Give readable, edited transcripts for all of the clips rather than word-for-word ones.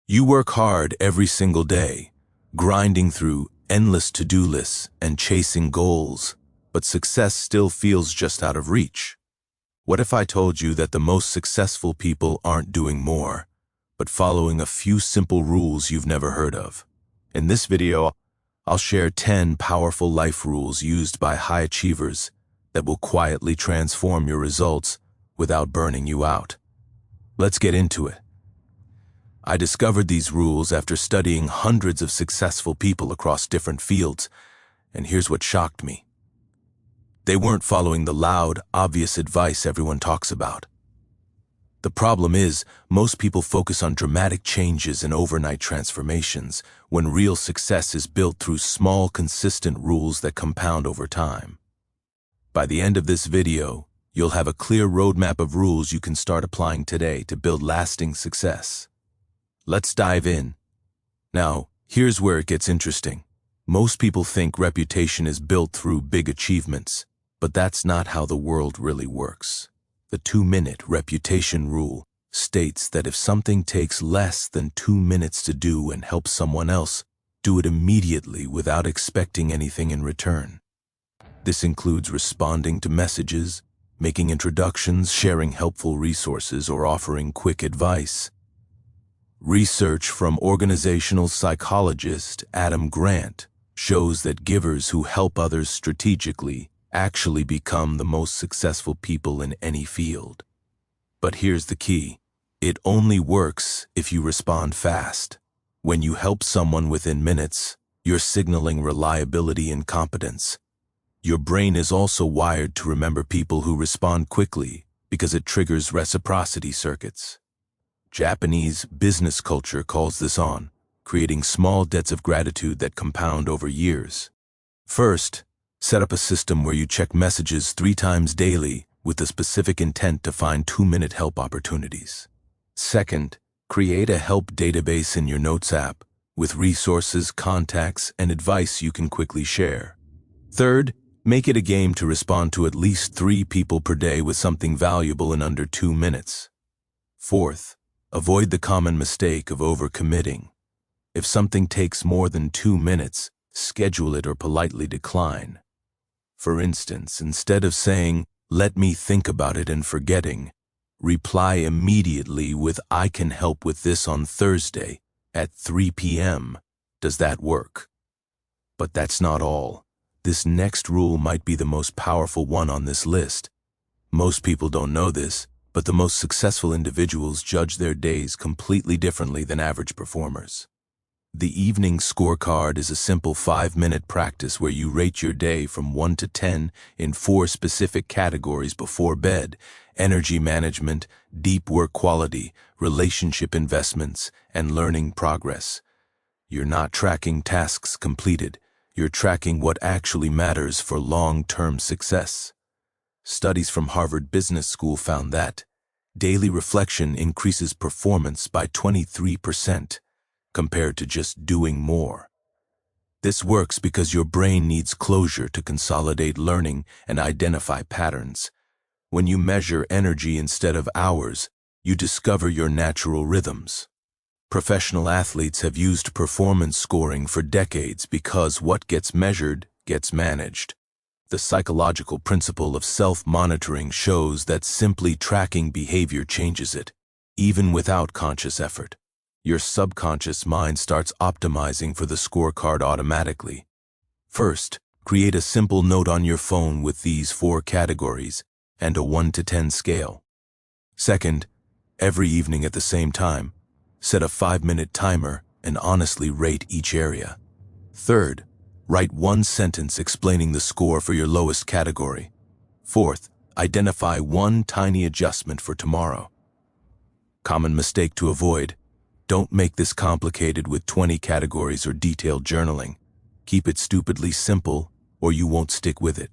You work hard every single day, grinding through endless to-do lists and chasing goals, but success still feels just out of reach. What if I told you that the most successful people aren't doing more, but following a few simple rules you've never heard of? In this video, I'll share 10 powerful life rules used by high achievers that will quietly transform your results without burning you out. Let's get into it. I discovered these rules after studying hundreds of successful people across different fields, and here's what shocked me. They weren't following the loud, obvious advice everyone talks about. The problem is, most people focus on dramatic changes and overnight transformations, when real success is built through small, consistent rules that compound over time. By the end of this video, you'll have a clear roadmap of rules you can start applying today to build lasting success. Let's dive in. Now, here's where it gets interesting. Most people think reputation is built through big achievements, but that's not how the world really works. The 2-minute reputation rule states that if something takes less than 2 minutes to do and helps someone else, do it immediately without expecting anything in return. This includes responding to messages, making introductions, sharing helpful resources, or offering quick advice. Research from organizational psychologist Adam Grant shows that givers who help others strategically actually become the most successful people in any field. But here's the key. It only works if you respond fast. When you help someone within minutes, you're signaling reliability and competence. Your brain is also wired to remember people who respond quickly because it triggers reciprocity circuits. Japanese business culture calls this on, creating small debts of gratitude that compound over years. First, set up a system where you check messages 3 times daily with the specific intent to find 2-minute help opportunities. Second, create a help database in your Notes app with resources, contacts, and advice you can quickly share. Third, make it a game to respond to at least 3 people per day with something valuable in under 2 minutes. Fourth, avoid the common mistake of overcommitting. If something takes more than 2 minutes, schedule it or politely decline. For instance, instead of saying, "Let me think about it," and forgetting, reply immediately with, "I can help with this on Thursday at 3 p.m. Does that work? But that's not all. This next rule might be the most powerful one on this list. Most people don't know this, but the most successful individuals judge their days completely differently than average performers. The evening scorecard is a simple 5-minute practice where you rate your day from 1 to 10 in 4 specific categories before bed: energy management, deep work quality, relationship investments, and learning progress. You're not tracking tasks completed. You're tracking what actually matters for long-term success. Studies from Harvard Business School found that daily reflection increases performance by 23% compared to just doing more. This works because your brain needs closure to consolidate learning and identify patterns. When you measure energy instead of hours, you discover your natural rhythms. Professional athletes have used performance scoring for decades because what gets measured gets managed. The psychological principle of self-monitoring shows that simply tracking behavior changes it, even without conscious effort. Your subconscious mind starts optimizing for the scorecard automatically. First, create a simple note on your phone with these 4 categories and a 1 to 10 scale. Second, every evening at the same time, set a 5-minute timer and honestly rate each area. Third, write 1 sentence explaining the score for your lowest category. Fourth, identify 1 tiny adjustment for tomorrow. Common mistake to avoid: don't make this complicated with 20 categories or detailed journaling. Keep it stupidly simple, or you won't stick with it.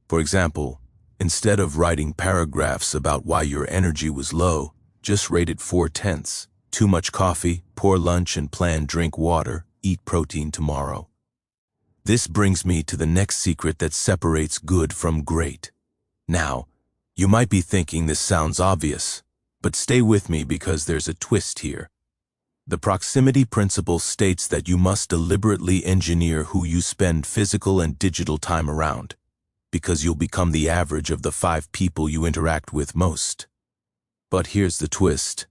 For example, instead of writing paragraphs about why your energy was low, just rate it 4/10. Too much coffee, poor lunch, and plan drink water, eat protein tomorrow. This brings me to the next secret that separates good from great. Now, you might be thinking this sounds obvious, but stay with me because there's a twist here. The proximity principle states that you must deliberately engineer who you spend physical and digital time around, because you'll become the average of the 5 people you interact with most. But here's the twist.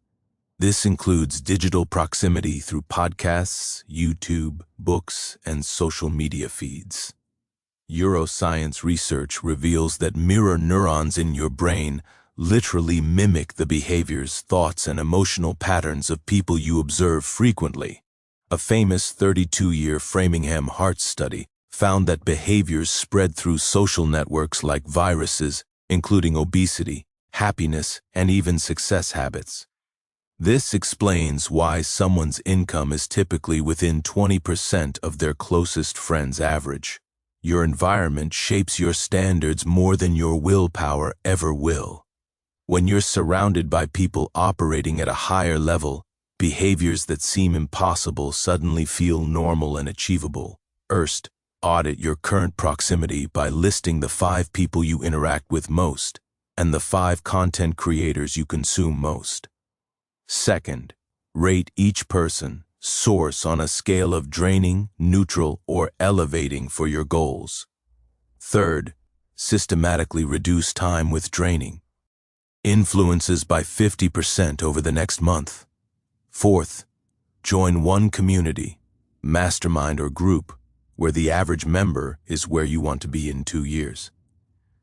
This includes digital proximity through podcasts, YouTube, books, and social media feeds. Neuroscience research reveals that mirror neurons in your brain literally mimic the behaviors, thoughts, and emotional patterns of people you observe frequently. A famous 32-year Framingham Heart study found that behaviors spread through social networks like viruses, including obesity, happiness, and even success habits. This explains why someone's income is typically within 20% of their closest friend's average. Your environment shapes your standards more than your willpower ever will. When you're surrounded by people operating at a higher level, behaviors that seem impossible suddenly feel normal and achievable. First, audit your current proximity by listing the 5 people you interact with most and the 5 content creators you consume most. Second, rate each person, source on a scale of draining, neutral, or elevating for your goals. Third, systematically reduce time with draining influences by 50% over the next month. Fourth, join one community, mastermind or group, where the average member is where you want to be in 2 years.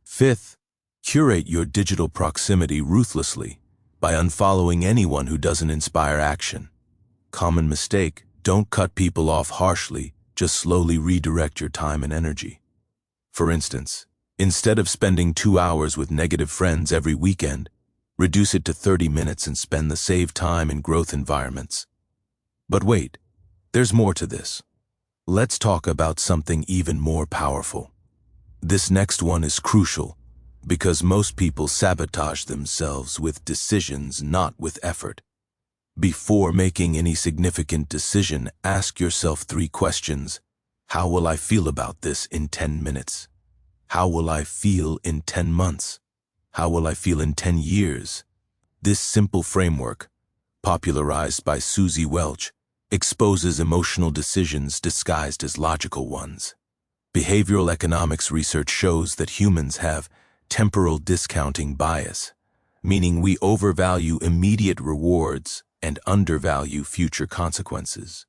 Fifth, curate your digital proximity ruthlessly by unfollowing anyone who doesn't inspire action. Common mistake, don't cut people off harshly, just slowly redirect your time and energy. For instance, instead of spending 2 hours with negative friends every weekend, reduce it to 30 minutes and spend the saved time in growth environments. But wait, there's more to this. Let's talk about something even more powerful. This next one is crucial because most people sabotage themselves with decisions, not with effort. Before making any significant decision, ask yourself 3 questions. How will I feel about this in 10 minutes? How will I feel in 10 months? How will I feel in 10 years? This simple framework, popularized by Susie Welch, exposes emotional decisions disguised as logical ones. Behavioral economics research shows that humans have temporal discounting bias, meaning we overvalue immediate rewards and undervalue future consequences.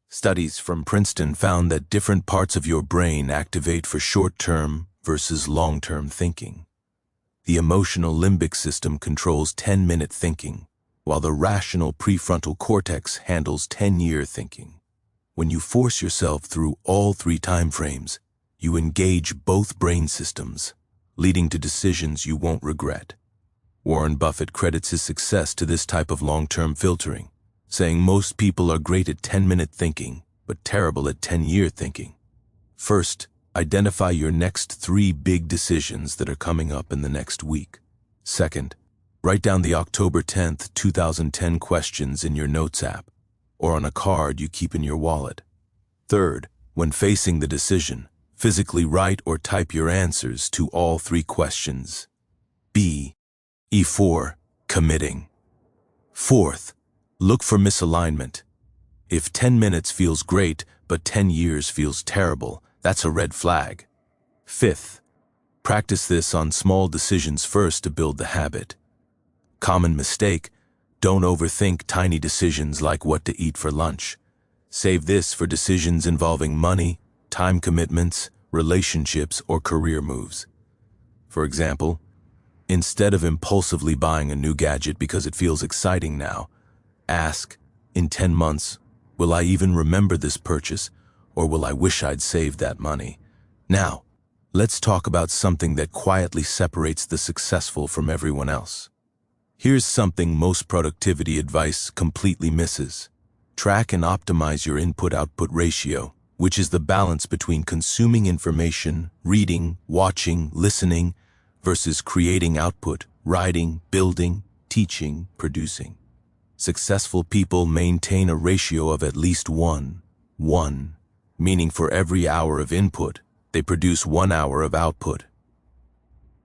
Studies from Princeton found that different parts of your brain activate for short-term versus long-term thinking. The emotional limbic system controls 10-minute thinking, while the rational prefrontal cortex handles 10-year thinking. When you force yourself through all 3 timeframes, you engage both brain systems, leading to decisions you won't regret. Warren Buffett credits his success to this type of long-term filtering, saying most people are great at 10-minute thinking, but terrible at 10-year thinking. First, identify your next 3 big decisions that are coming up in the next week. Second, write down the October 10th, 2010 questions in your Notes app or on a card you keep in your wallet. Third, when facing the decision, physically write or type your answers to all 3 questions. E4. Committing. Fourth, look for misalignment. If 10 minutes feels great, but 10 years feels terrible, that's a red flag. Fifth, practice this on small decisions first to build the habit. Common mistake, don't overthink tiny decisions like what to eat for lunch. Save this for decisions involving money, time commitments, relationships, or career moves. For example, instead of impulsively buying a new gadget because it feels exciting now, ask, in 10 months, will I even remember this purchase, or will I wish I'd saved that money? Now, let's talk about something that quietly separates the successful from everyone else. Here's something most productivity advice completely misses. Track and optimize your input-output ratio, which is the balance between consuming information, reading, watching, listening, versus creating output, writing, building, teaching, producing. Successful people maintain a ratio of at least 1, meaning for every hour of input, they produce 1 hour of output.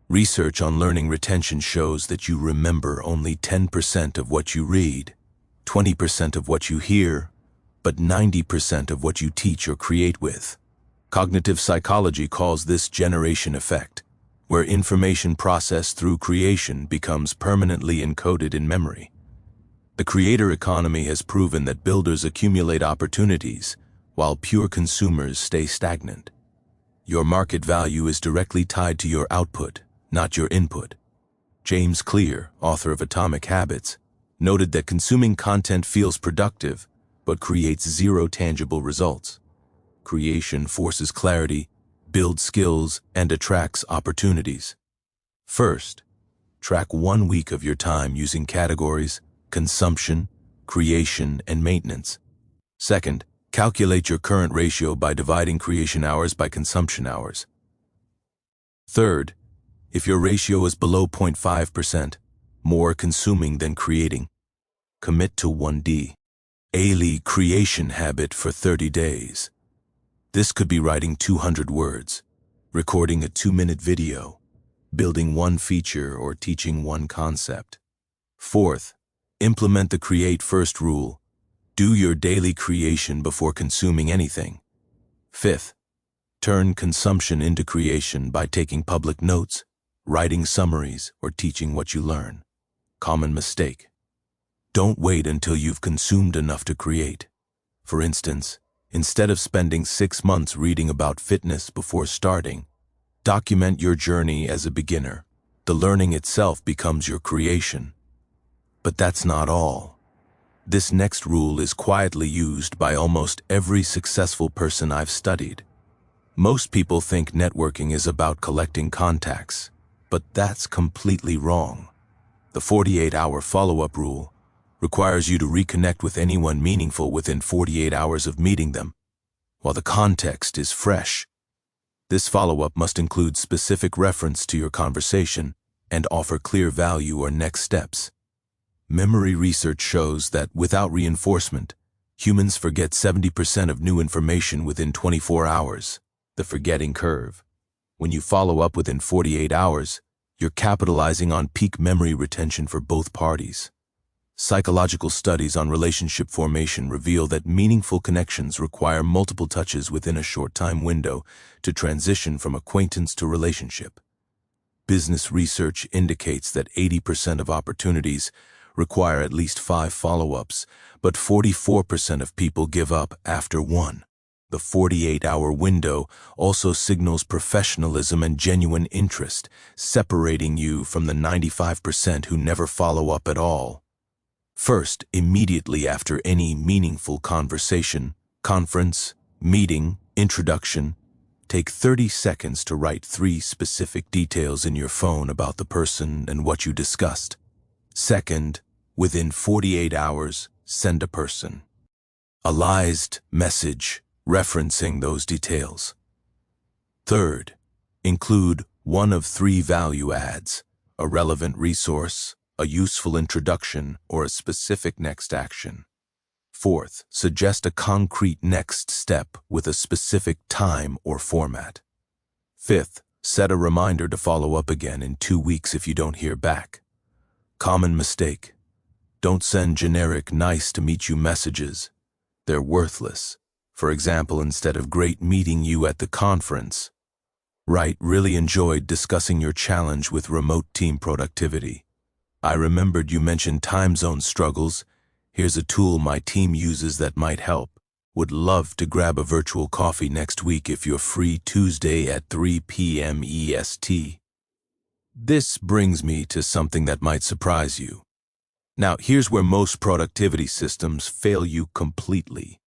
Research on learning retention shows that you remember only 10% of what you read, 20% of what you hear, but 90% of what you teach or create with. Cognitive psychology calls this generation effect, where information processed through creation becomes permanently encoded in memory. The creator economy has proven that builders accumulate opportunities, while pure consumers stay stagnant. Your market value is directly tied to your output, not your input. James Clear, author of Atomic Habits, noted that consuming content feels productive, but creates zero tangible results. Creation forces clarity, builds skills, and attracts opportunities. First, track 1 week of your time using categories: consumption, creation, and maintenance. Second, calculate your current ratio by dividing creation hours by consumption hours. Third, if your ratio is below 0.5%, more consuming than creating, commit to 1D. Daily creation habit for 30 days. This could be writing 200 words, recording a 2-minute video, building one feature, or teaching one concept. Fourth, implement the Create First rule. Do your daily creation before consuming anything. Fifth, turn consumption into creation by taking public notes, writing summaries, or teaching what you learn. Common mistake. Don't wait until you've consumed enough to create. For instance, instead of spending 6 months reading about fitness before starting, document your journey as a beginner. The learning itself becomes your creation. But that's not all. This next rule is quietly used by almost every successful person I've studied. Most people think networking is about collecting contacts, but that's completely wrong. The 48-hour follow-up rule requires you to reconnect with anyone meaningful within 48 hours of meeting them, while the context is fresh. This follow-up must include specific reference to your conversation and offer clear value or next steps. Memory research shows that without reinforcement, humans forget 70% of new information within 24 hours, the forgetting curve. When you follow up within 48 hours, you're capitalizing on peak memory retention for both parties. Psychological studies on relationship formation reveal that meaningful connections require multiple touches within a short time window to transition from acquaintance to relationship. Business research indicates that 80% of opportunities require at least 5 follow-ups, but 44% of people give up after 1. The 48-hour window also signals professionalism and genuine interest, separating you from the 95% who never follow up at all. First, immediately after any meaningful conversation, conference, meeting, introduction, take 30 seconds to write 3 specific details in your phone about the person and what you discussed. Second, within 48 hours, send a personalized message referencing those details. Third, include one of 3 value adds: a relevant resource, a useful introduction, or a specific next action. Fourth, suggest a concrete next step with a specific time or format. Fifth, set a reminder to follow up again in 2 weeks if you don't hear back. Common mistake. Don't send generic nice to meet you messages. They're worthless. For example, instead of great meeting you at the conference, write really enjoyed discussing your challenge with remote team productivity. I remembered you mentioned time zone struggles. Here's a tool my team uses that might help. Would love to grab a virtual coffee next week if you're free Tuesday at 3 p.m. EST. This brings me to something that might surprise you. Now, here's where most productivity systems fail you completely.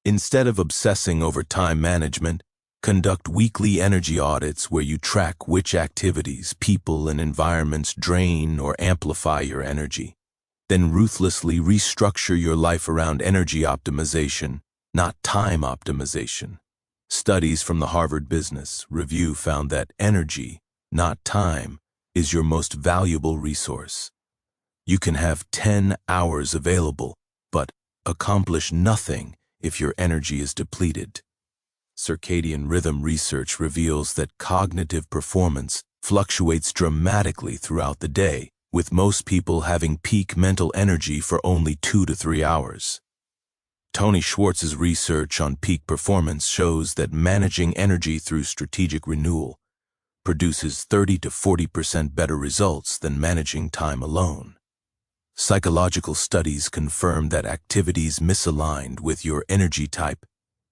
Instead of obsessing over time management, conduct weekly energy audits where you track which activities, people, and environments drain or amplify your energy. Then ruthlessly restructure your life around energy optimization, not time optimization. Studies from the Harvard Business Review found that energy, not time, is your most valuable resource. You can have 10 hours available, but accomplish nothing if your energy is depleted. Circadian rhythm research reveals that cognitive performance fluctuates dramatically throughout the day, with most people having peak mental energy for only 2 to 3 hours. Tony Schwartz's research on peak performance shows that managing energy through strategic renewal produces 30 to 40% better results than managing time alone. Psychological studies confirm that activities misaligned with your energy type,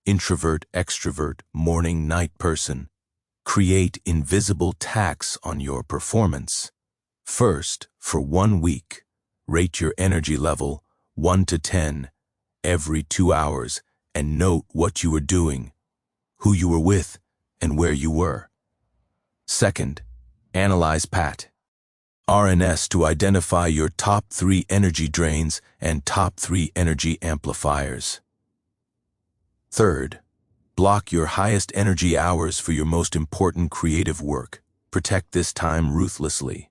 introvert, extrovert, morning, night person, create invisible tax on your performance. First, for 1 week, rate your energy level 1 to 10 every 2 hours and note what you were doing, who you were with, and where you were. Second, analyze PAT RNS to identify your top 3 energy drains and top 3 energy amplifiers. Third, block your highest energy hours for your most important creative work. Protect this time ruthlessly.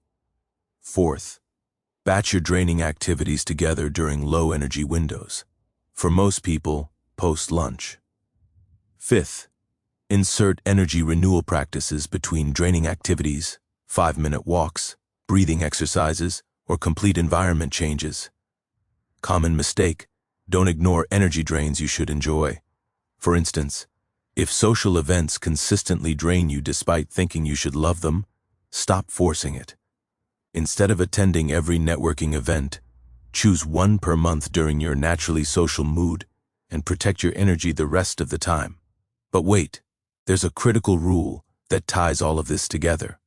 Fourth, batch your draining activities together during low energy windows. For most people, post-lunch. Fifth, insert energy renewal practices between draining activities, 5-minute walks, breathing exercises, or complete environment changes. Common mistake: don't ignore energy drains you should enjoy. For instance, if social events consistently drain you despite thinking you should love them, stop forcing it. Instead of attending every networking event, choose 1 per month during your naturally social mood and protect your energy the rest of the time. But wait, there's a critical rule that ties all of this together.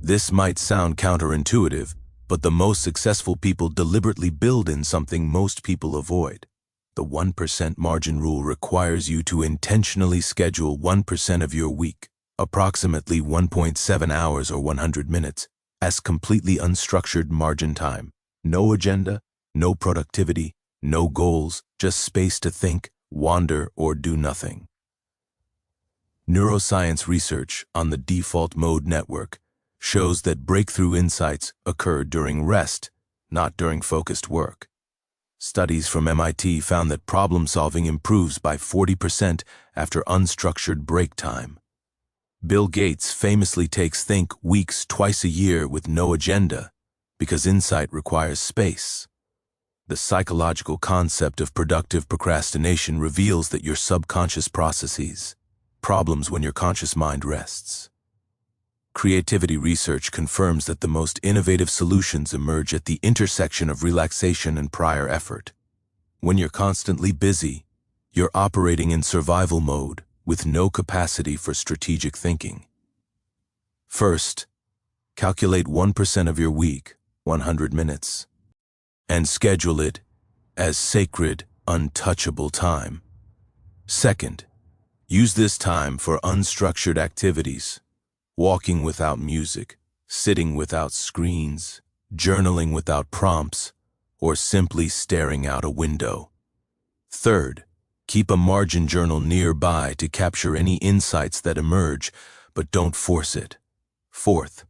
This might sound counterintuitive, but the most successful people deliberately build in something most people avoid. The 1% margin rule requires you to intentionally schedule 1% of your week, approximately 1.7 hours or 100 minutes, as completely unstructured margin time. No agenda, no productivity, no goals, just space to think, wander, or do nothing. Neuroscience research on the default mode network shows that breakthrough insights occur during rest, not during focused work. Studies from MIT found that problem-solving improves by 40% after unstructured break time. Bill Gates famously takes Think weeks twice a year with no agenda because insight requires space. The psychological concept of productive procrastination reveals that your subconscious processes problems when your conscious mind rests. Creativity research confirms that the most innovative solutions emerge at the intersection of relaxation and prior effort. When you're constantly busy, you're operating in survival mode with no capacity for strategic thinking. First, calculate 1% of your week, 100 minutes, and schedule it as sacred, untouchable time. Second, use this time for unstructured activities. Walking without music, sitting without screens, journaling without prompts, or simply staring out a window. Third, keep a margin journal nearby to capture any insights that emerge, but don't force it. Fourth,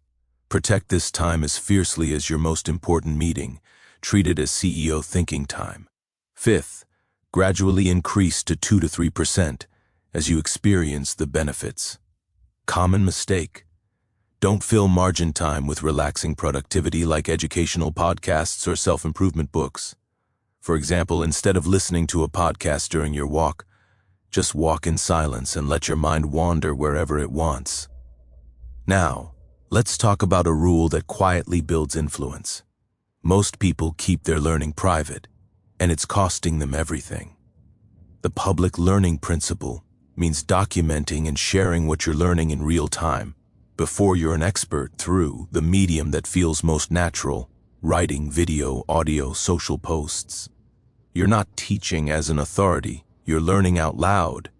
protect this time as fiercely as your most important meeting. Treat it as CEO thinking time. Fifth, gradually increase to 2 to 3% as you experience the benefits. Common mistake: don't fill margin time with relaxing productivity like educational podcasts or self-improvement books. For example, instead of listening to a podcast during your walk, just walk in silence and let your mind wander wherever it wants. Now, let's talk about a rule that quietly builds influence. Most people keep their learning private, and it's costing them everything. The public learning principle means documenting and sharing what you're learning in real time before you're an expert through the medium that feels most natural: writing, video, audio, social posts. You're not teaching as an authority, you're learning out loud.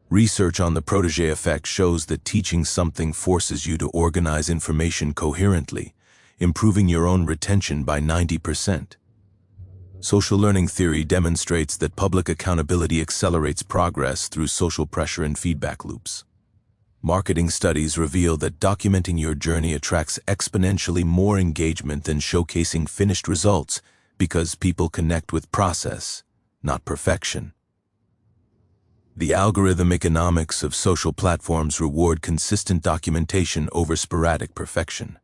Research on the protege effect shows that teaching something forces you to organize information coherently, improving your own retention by 90%. Social learning theory demonstrates that public accountability accelerates progress through social pressure and feedback loops. Marketing studies reveal that documenting your journey attracts exponentially more engagement than showcasing finished results because people connect with process, not perfection. The algorithm economics of social platforms reward consistent documentation over sporadic perfection.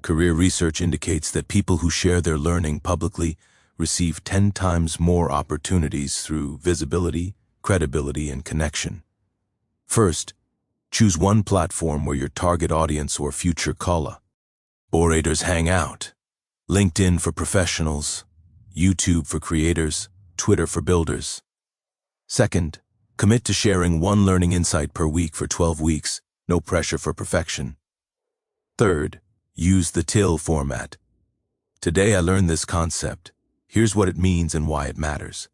Career research indicates that people who share their learning publicly receive 10 times more opportunities through visibility, credibility, and connection. First, choose one platform where your target audience or future collaborators hang out. LinkedIn for professionals, YouTube for creators, Twitter for builders. Second, commit to sharing one learning insight per week for 12 weeks, no pressure for perfection. Third, use the TIL format. Today I learned this concept. Here's what it means and why it matters.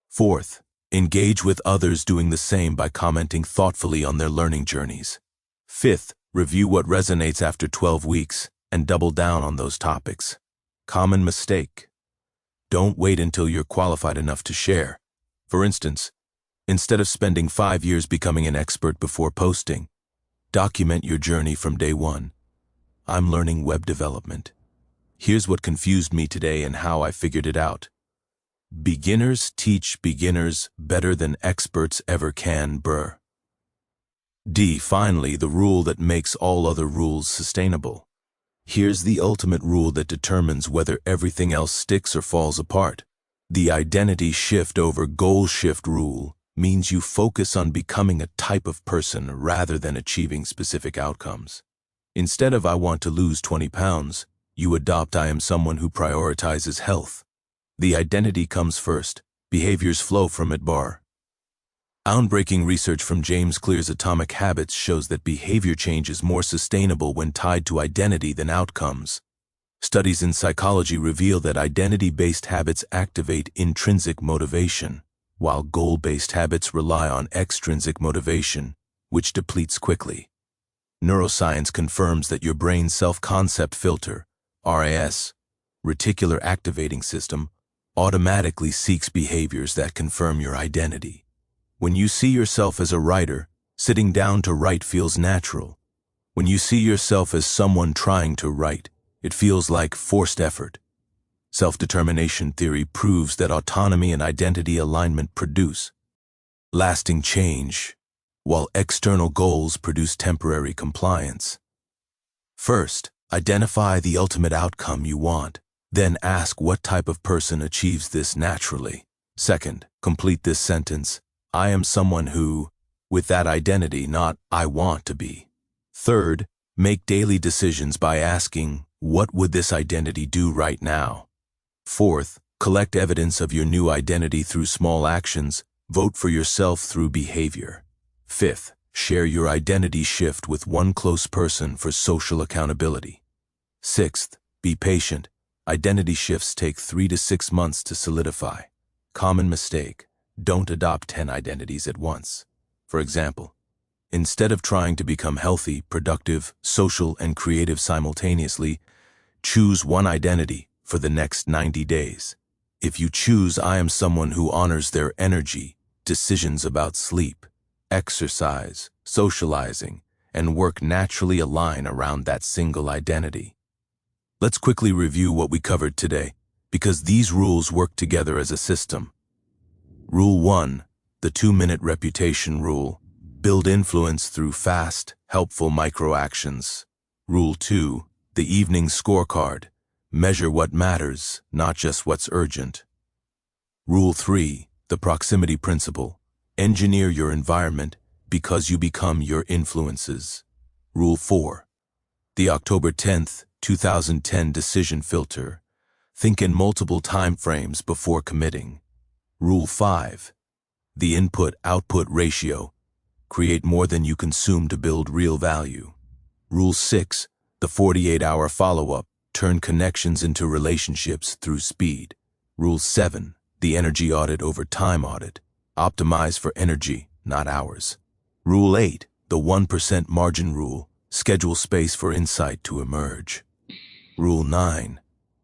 Fourth, engage with others doing the same by commenting thoughtfully on their learning journeys. Fifth, review what resonates after 12 weeks and double down on those topics. Common mistake. Don't wait until you're qualified enough to share. For instance, instead of spending 5 years becoming an expert before posting, document your journey from day one. I'm learning web development. Here's what confused me today and how I figured it out. Beginners teach beginners better than experts ever can, brr. D. Finally, the rule that makes all other rules sustainable. Here's the ultimate rule that determines whether everything else sticks or falls apart. The identity shift over goal shift rule means you focus on becoming a type of person rather than achieving specific outcomes. Instead of I want to lose 20 pounds, you adopt I am someone who prioritizes health. The identity comes first, behaviors flow from it, bar. Groundbreaking research from James Clear's Atomic Habits shows that behavior change is more sustainable when tied to identity than outcomes. Studies in psychology reveal that identity-based habits activate intrinsic motivation, while goal-based habits rely on extrinsic motivation, which depletes quickly. Neuroscience confirms that your brain's self-concept filter, RAS, reticular activating system, automatically seeks behaviors that confirm your identity. When you see yourself as a writer, sitting down to write feels natural. When you see yourself as someone trying to write, it feels like forced effort. Self-determination theory proves that autonomy and identity alignment produce lasting change, while external goals produce temporary compliance. First, identify the ultimate outcome you want. Then ask what type of person achieves this naturally. Second, complete this sentence. I am someone who, with that identity, not I want to be. Third, make daily decisions by asking, what would this identity do right now? Fourth, collect evidence of your new identity through small actions. Vote for yourself through behavior. Fifth, share your identity shift with one close person for social accountability. Sixth, be patient. Identity shifts take 3 to 6 months to solidify. Common mistake. Don't adopt 10 identities at once. For example, instead of trying to become healthy, productive, social, and creative simultaneously, choose one identity for the next 90 days. If you choose I am someone who honors their energy, decisions about sleep, exercise, socializing, and work naturally align around that single identity. Let's quickly review what we covered today, because these rules work together as a system. Rule 1, the 2-minute reputation rule. Build influence through fast, helpful micro-actions. Rule 2, the evening scorecard. Measure what matters, not just what's urgent. Rule 3, the proximity principle. Engineer your environment because you become your influences. Rule 4, the October 10th, 2010 decision filter. Think in multiple time frames before committing. Rule 5, the input-output ratio. Create more than you consume to build real value. Rule 6, the 48-hour follow-up. Turn connections into relationships through speed. Rule 7, the energy audit over time audit. Optimize for energy, not hours. Rule 8, the 1% margin rule. Schedule space for insight to emerge. Rule 9,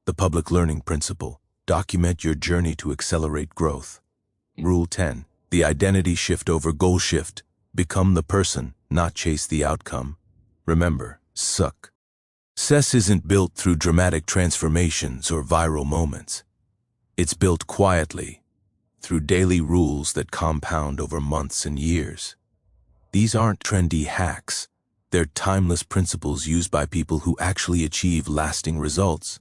the public learning principle. Document your journey to accelerate growth. Rule 10, the identity shift over goal shift. Become the person, not chase the outcome. Remember, success isn't built through dramatic transformations or viral moments. It's built quietly, through daily rules that compound over months and years. These aren't trendy hacks. They're timeless principles used by people who actually achieve lasting results.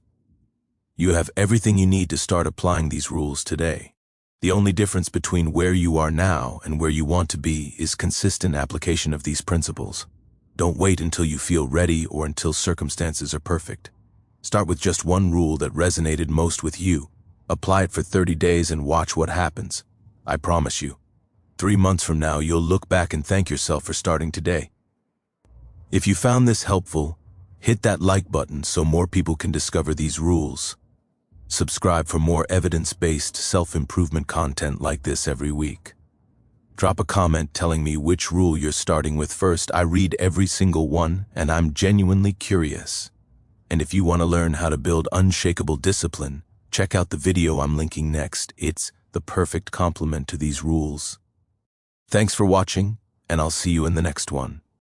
You have everything you need to start applying these rules today. The only difference between where you are now and where you want to be is consistent application of these principles. Don't wait until you feel ready or until circumstances are perfect. Start with just one rule that resonated most with you. Apply it for 30 days and watch what happens. I promise you, 3 months from now, you'll look back and thank yourself for starting today. If you found this helpful, hit that like button so more people can discover these rules. Subscribe for more evidence-based self-improvement content like this every week. Drop a comment telling me which rule you're starting with first. I read every single one, and I'm genuinely curious. And if you want to learn how to build unshakable discipline, check out the video I'm linking next. It's the perfect complement to these rules. Thanks for watching, and I'll see you in the next one.